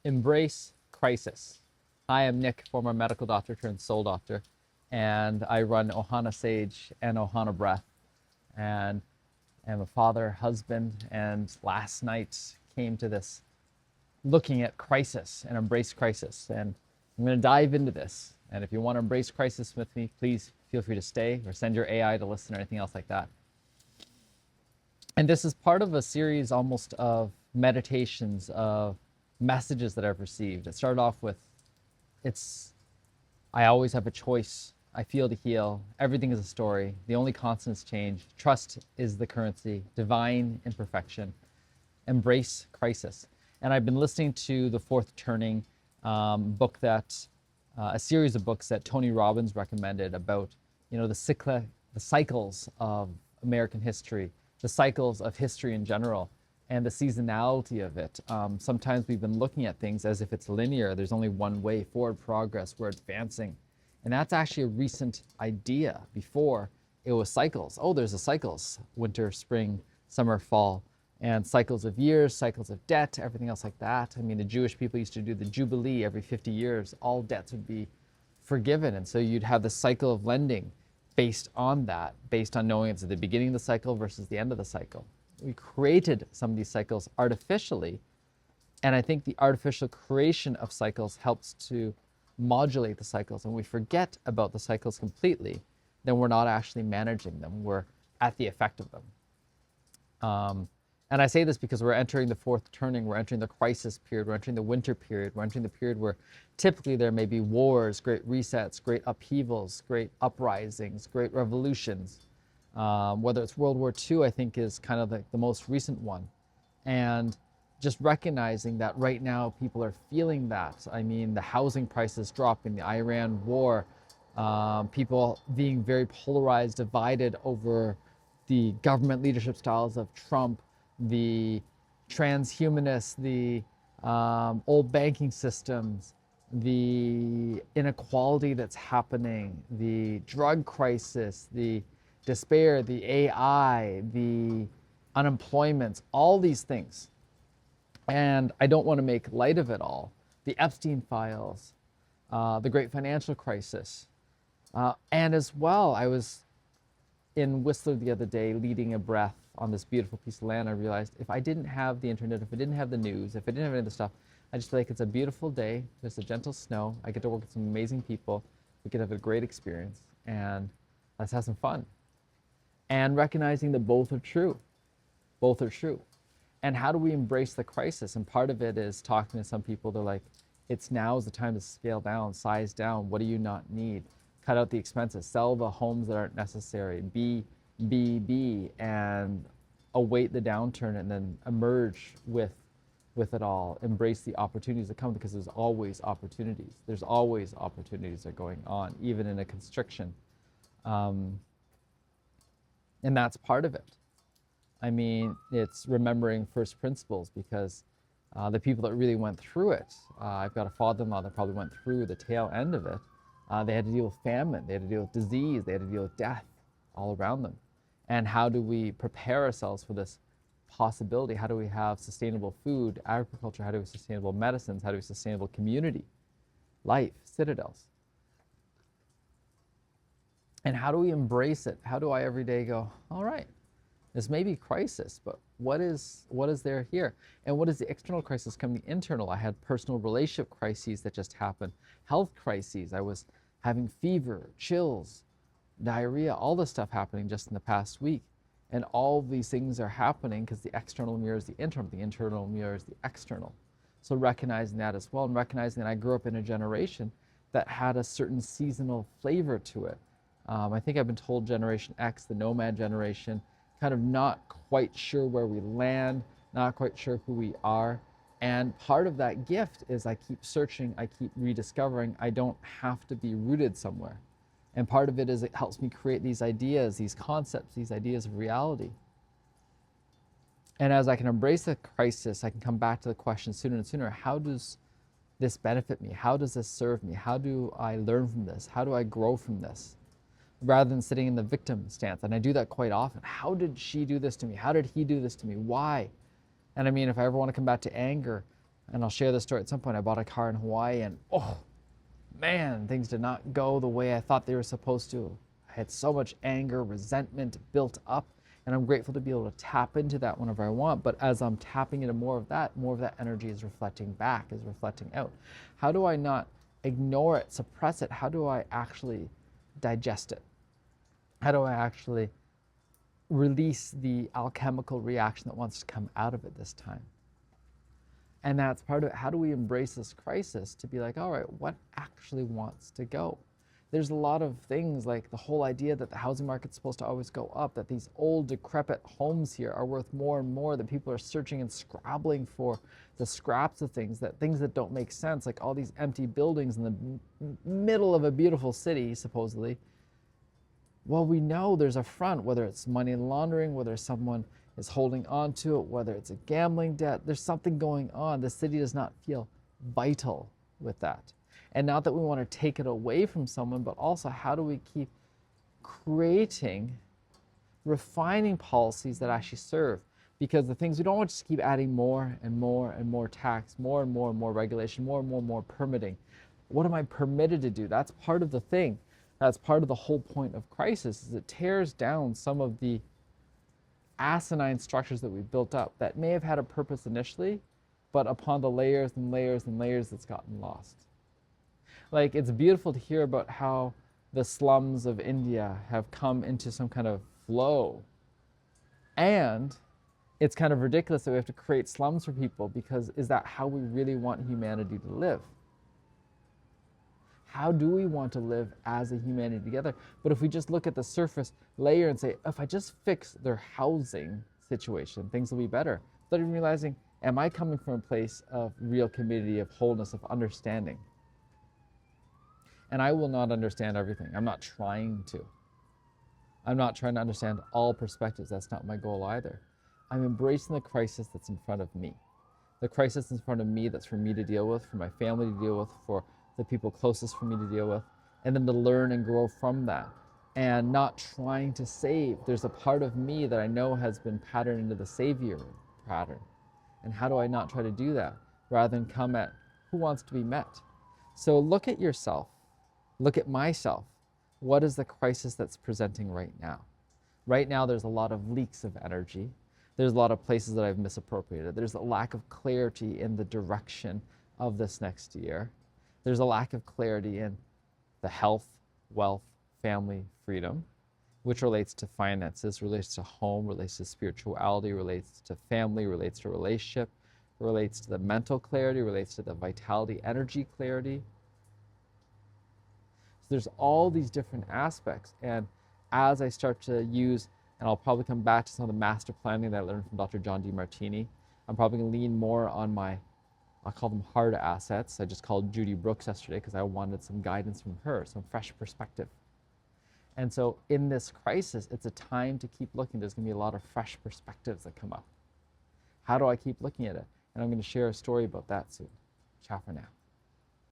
Embrace crisis. Hi, I'm Nick, former medical doctor turned soul doctor, and I run Ohana Sage and Ohana Breath, and am a father, husband, and last night came to this looking at crisis and embrace crisis. And I'm going to dive into this. And if you want to embrace crisis with me, please feel free to stay or send your AI to listen or anything else like that. And this is part of a series almost of meditations, of messages that I've received. It started off with, I always have a choice. I feel to heal. Everything is a story. The only constant is change. Trust is the currency. Divine imperfection. Embrace crisis. And I've been listening to the Fourth Turning book a series of books that Tony Robbins recommended about, the cycles of American history, the cycles of history in general, and the seasonality of it. Sometimes we've been looking at things as if it's linear. There's only one way forward progress. We're advancing. And that's actually a recent idea. Before, it was cycles. Oh, there's the cycles: winter, spring, summer, fall, and cycles of years, cycles of debt, everything else like that. I mean, the Jewish people used to do the Jubilee every 50 years. All debts would be forgiven. And so you'd have the cycle of lending based on that, based on knowing it's at the beginning of the cycle versus the end of the cycle. We created some of these cycles artificially, and I think the artificial creation of cycles helps to modulate the cycles. And we forget about the cycles completely, then we're not actually managing them. We're at the effect of them. And I say this because we're entering the fourth turning, we're entering the crisis period, we're entering the winter period, we're entering the period where typically there may be wars, great resets, great upheavals, great uprisings, great revolutions. Whether it's World War II, I think is kind of the most recent one. And just recognizing that right now people are feeling that. I mean, the housing prices dropping, the Iran war, people being very polarized, divided over the government leadership styles of Trump, the transhumanists, the old banking systems, the inequality that's happening, the drug crisis, the despair, the AI, the unemployment, all these things. And I don't want to make light of it all. The Epstein files, the great financial crisis. And as well, I was in Whistler the other day leading a breath on this beautiful piece of land. I realized if I didn't have the internet, if I didn't have the news, if I didn't have any of the stuff, I just feel like it's a beautiful day, just a gentle snow. I get to work with some amazing people. We could have a great experience, and let's have some fun. And recognizing that both are true. Both are true. And how do we embrace the crisis? And part of it is talking to some people. They're like, now is the time to scale down, size down. What do you not need? Cut out the expenses, sell the homes that aren't necessary, be, and await the downturn and then emerge with it all. Embrace the opportunities that come, because there's always opportunities. There's always opportunities that are going on, even in a constriction. And that's part of it. I mean, it's remembering first principles, because the people that really went through it, I've got a father-in-law that probably went through the tail end of it. They had to deal with famine, they had to deal with disease, they had to deal with death all around them. And how do we prepare ourselves for this possibility? How do we have sustainable food, agriculture? How do we have sustainable medicines? How do we have sustainable community, life, citadels? And how do we embrace it? How do I every day go, all right, this may be crisis, but what is there here? And what is the external crisis come the internal? I had personal relationship crises that just happened, health crises. I was having fever, chills, diarrhea, all this stuff happening just in the past week. And all these things are happening because the external mirrors the internal mirrors the external. So recognizing that as well, and recognizing that I grew up in a generation that had a certain seasonal flavor to it. I think I've been told Generation X, the nomad generation, kind of not quite sure where we land, not quite sure who we are. And part of that gift is I keep searching, I keep rediscovering. I don't have to be rooted somewhere. And part of it is it helps me create these ideas, these concepts, these ideas of reality. And as I can embrace the crisis, I can come back to the question sooner and sooner: how does this benefit me? How does this serve me? How do I learn from this? How do I grow from this? Rather than sitting in the victim stance. And I do that quite often. How did she do this to me? How did he do this to me? Why? And I mean, if I ever want to come back to anger, And I'll share this story at some point. I bought a car in Hawaii and oh man, things did not go the way I thought they were supposed to. I had so much anger, resentment built up, and I'm grateful to be able to tap into that whenever I want. But as I'm tapping into more of that energy is reflecting back, is reflecting out. How do I not ignore it, suppress it? How do I actually digest it? How do I actually release the alchemical reaction that wants to come out of it this time? And that's part of it. How do we embrace this crisis to be like, all right, what actually wants to go? There's a lot of things like the whole idea that the housing market's supposed to always go up, that these old decrepit homes here are worth more and more, that people are searching and scrabbling for the scraps of things that don't make sense, like all these empty buildings in the middle of a beautiful city, supposedly. Well, we know there's a front, whether it's money laundering, whether someone is holding on to it, whether it's a gambling debt, there's something going on. The city does not feel vital with that. And not that we want to take it away from someone, but also how do we keep creating, refining policies that actually serve? Because the things, we don't want to just keep adding more and more and more tax, more and more regulation, more and more permitting. What am I permitted to do? That's part of the thing. That's part of the whole point of crisis, is it tears down some of the asinine structures that we've built up that may have had a purpose initially, but upon the layers and layers and layers, it's gotten lost. Like, it's beautiful to hear about how the slums of India have come into some kind of flow. And it's kind of ridiculous that we have to create slums for people, because is that how we really want humanity to live? How do we want to live as a humanity together? But if we just look at the surface layer and say, if I just fix their housing situation, things will be better. Without even realizing, am I coming from a place of real community, of wholeness, of understanding? And I will not understand everything. I'm not trying to. I'm not trying to understand all perspectives. That's not my goal either. I'm embracing the crisis that's in front of me. The crisis in front of me that's for me to deal with, for my family to deal with, for the people closest for me to deal with, and then to learn and grow from that. And not trying to save. There's a part of me that I know has been patterned into the savior pattern. And how do I not try to do that, rather than come at who wants to be met? So look at yourself. Look at myself. What is the crisis that's presenting right now? Right now, there's a lot of leaks of energy. There's a lot of places that I've misappropriated. There's a lack of clarity in the direction of this next year. There's a lack of clarity in the health, wealth, family, freedom, which relates to finances, relates to home, relates to spirituality, relates to family, relates to relationship, relates to the mental clarity, relates to the vitality, energy clarity. So there's all these different aspects. And as I start to use, and I'll probably come back to some of the master planning that I learned from Dr. John Demartini, I'm probably going to lean more on my, I'll call them hard assets. I just called Judy Brooks yesterday because I wanted some guidance from her, some fresh perspective. And so in this crisis, it's a time to keep looking. There's going to be a lot of fresh perspectives that come up. How do I keep looking at it? And I'm going to share a story about that soon. Ciao for now.